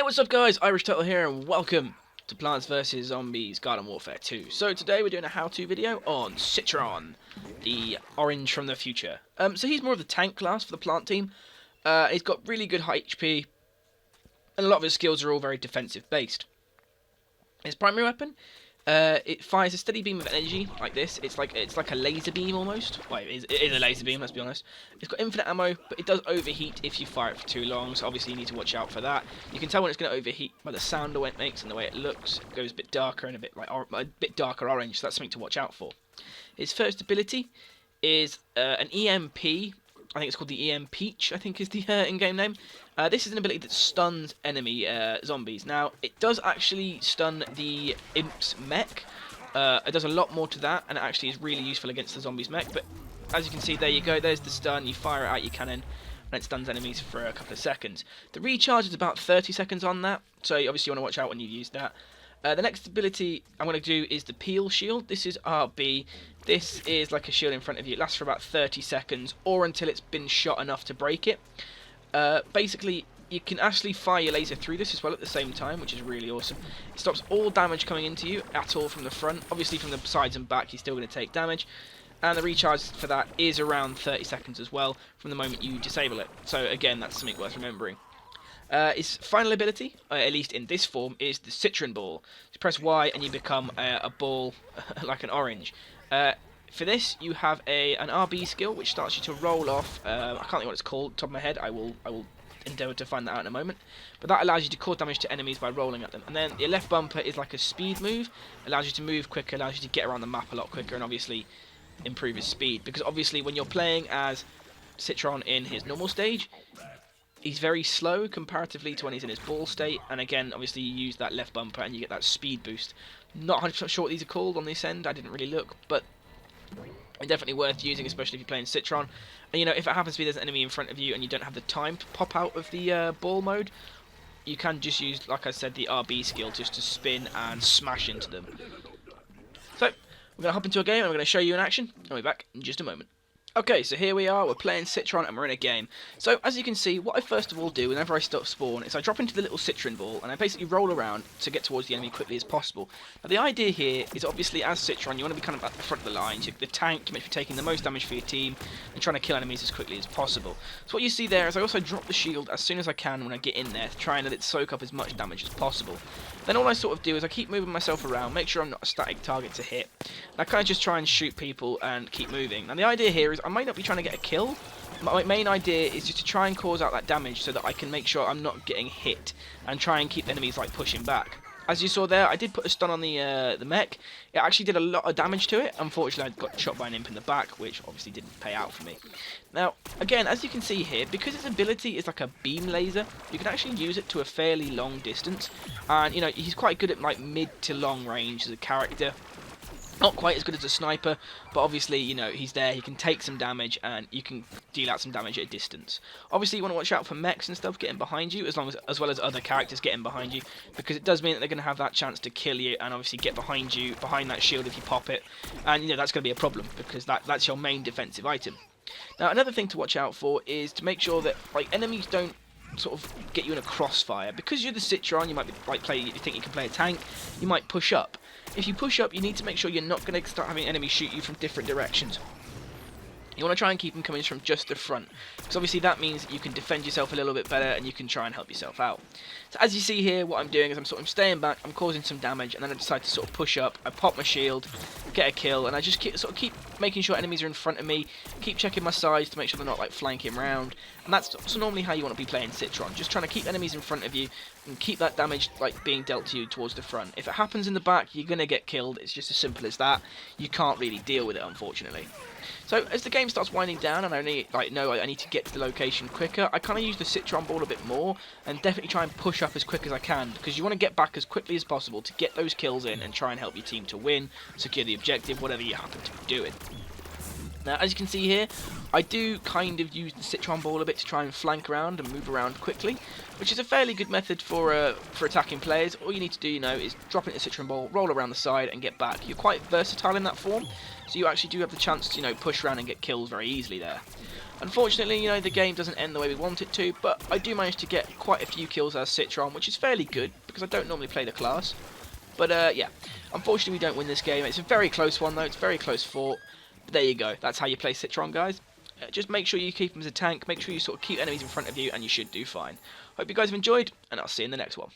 What's up guys, Irish Turtle here and welcome to Plants vs Zombies Garden Warfare 2. So today we're doing a how-to video on Citron, the orange from the future. So he's more of the tank class for the plant team. He's got really good high HP and a lot of his skills are all very defensive based. His primary weapon, it fires a steady beam of energy like this. It's like a laser beam almost. Well, it is a laser beam, let's be honest. It's got infinite ammo, but it does overheat if you fire it for too long, so obviously you need to watch out for that. You can tell when it's going to overheat by the sound it makes and the way it looks. It goes a bit darker and a bit darker orange, so that's something to watch out for. His first ability is an EMP. I think it's called the EM Peach, I think is the in-game name. This is an ability that stuns enemy zombies. Now, it does actually stun the Imp's mech. It does a lot more to that, and it actually is really useful against the zombies' mech. But as you can see, there you go, there's the stun. You fire it out your cannon, and it stuns enemies for a couple of seconds. The recharge is about 30 seconds on that, so obviously you want to watch out when you've used that. The next ability I'm going to do is the Peel Shield. This is RB. This is like a shield in front of you. It lasts for about 30 seconds or until it's been shot enough to break it. Basically, you can actually fire your laser through this as well at the same time, which is really awesome. It stops all damage coming into you at all from the front. Obviously from the sides and back you're still going to take damage. And the recharge for that is around 30 seconds as well from the moment you disable it. So again, that's something worth remembering. His final ability, at least in this form, is the Citron ball. You press Y and you become a ball like an orange. For this, you have an RB skill which starts you to roll off. I can't think what it's called. Top of my head, I will endeavour to find that out in a moment. But that allows you to cause damage to enemies by rolling at them. And then your left bumper is like a speed move. Allows you to move quicker, allows you to get around the map a lot quicker, and obviously improve his speed. Because obviously, when you're playing as Citron in his normal stage, he's very slow comparatively to when he's in his ball state, and again, obviously you use that left bumper and you get that speed boost. Not 100% sure what these are called on this end, I didn't really look, but they're definitely worth using, especially if you're playing Citron. And you know, if it happens to be there's an enemy in front of you and you don't have the time to pop out of the ball mode, you can just use, like I said, the RB skill just to spin and smash into them. So, we're going to hop into a game and we're going to show you in action. I'll be back in just a moment. Okay, so here we are, we're playing Citron and we're in a game. So, as you can see, what I first of all do whenever I start spawn is I drop into the little Citron ball and I basically roll around to get towards the enemy quickly as possible. Now, the idea here is obviously as Citron, you want to be kind of at the front of the line. You're the tank, you meant to be taking the most damage for your team and trying to kill enemies as quickly as possible. So what you see there is I also drop the shield as soon as I can when I get in there to try and let it soak up as much damage as possible. Then all I sort of do is I keep moving myself around, make sure I'm not a static target to hit. And I kind of just try and shoot people and keep moving. And the idea here is I might not be trying to get a kill. My main idea is just to try and cause out that damage so that I can make sure I'm not getting hit and try and keep enemies like pushing back. As you saw there, I did put a stun on the mech. It actually did a lot of damage to it. Unfortunately, I got shot by an imp in the back, which obviously didn't pay out for me. Now, again, as you can see here, because its ability is like a beam laser, you can actually use it to a fairly long distance. And, you know, he's quite good at like mid to long range as a character. Not quite as good as a sniper, but obviously, you know, he's there, he can take some damage, and you can deal out some damage at a distance. Obviously, you want to watch out for mechs and stuff getting behind you, as well as other characters getting behind you, because it does mean that they're going to have that chance to kill you, and obviously get behind you, behind that shield if you pop it, and, you know, that's going to be a problem, because that's your main defensive item. Now, another thing to watch out for is to make sure that, like, enemies don't sort of get you in a crossfire. Because you're the Citron, you might be like you think you can play a tank, you might push up. If you push up, you need to make sure you're not going to start having enemies shoot you from different directions. You want to try and keep them coming from just the front, because obviously that means that you can defend yourself a little bit better and you can try and help yourself out. So as you see here, what I'm doing is I'm sort of staying back, I'm causing some damage, and then I decide to sort of push up. I pop my shield, get a kill, and I just keep making sure enemies are in front of me, keep checking my sides to make sure they're not like flanking around. And that's normally how you want to be playing Citron, just trying to keep enemies in front of you and keep that damage like being dealt to you towards the front. If it happens in the back, you're going to get killed. It's just as simple as that. You can't really deal with it, unfortunately. So as the game starts winding down and I know I need to get to the location quicker, I kind of use the Citron ball a bit more and definitely try and push up as quick as I can, because you want to get back as quickly as possible to get those kills in and try and help your team to win, secure the objective, whatever you happen to be doing. Now, as you can see here, I do kind of use the Citron ball a bit to try and flank around and move around quickly, which is a fairly good method for attacking players. All you need to do, you know, is drop into the Citron ball, roll around the side, and get back. You're quite versatile in that form, so you actually do have the chance to, you know, push around and get kills very easily there. Unfortunately, you know, the game doesn't end the way we want it to, but I do manage to get quite a few kills as Citron, which is fairly good, because I don't normally play the class. But, yeah, unfortunately we don't win this game. It's a very close one, though. It's very close fought. But there you go. That's how you play Citron, guys. Just make sure you keep him as a tank, make sure you sort of keep enemies in front of you, and you should do fine. Hope you guys have enjoyed, and I'll see you in the next one.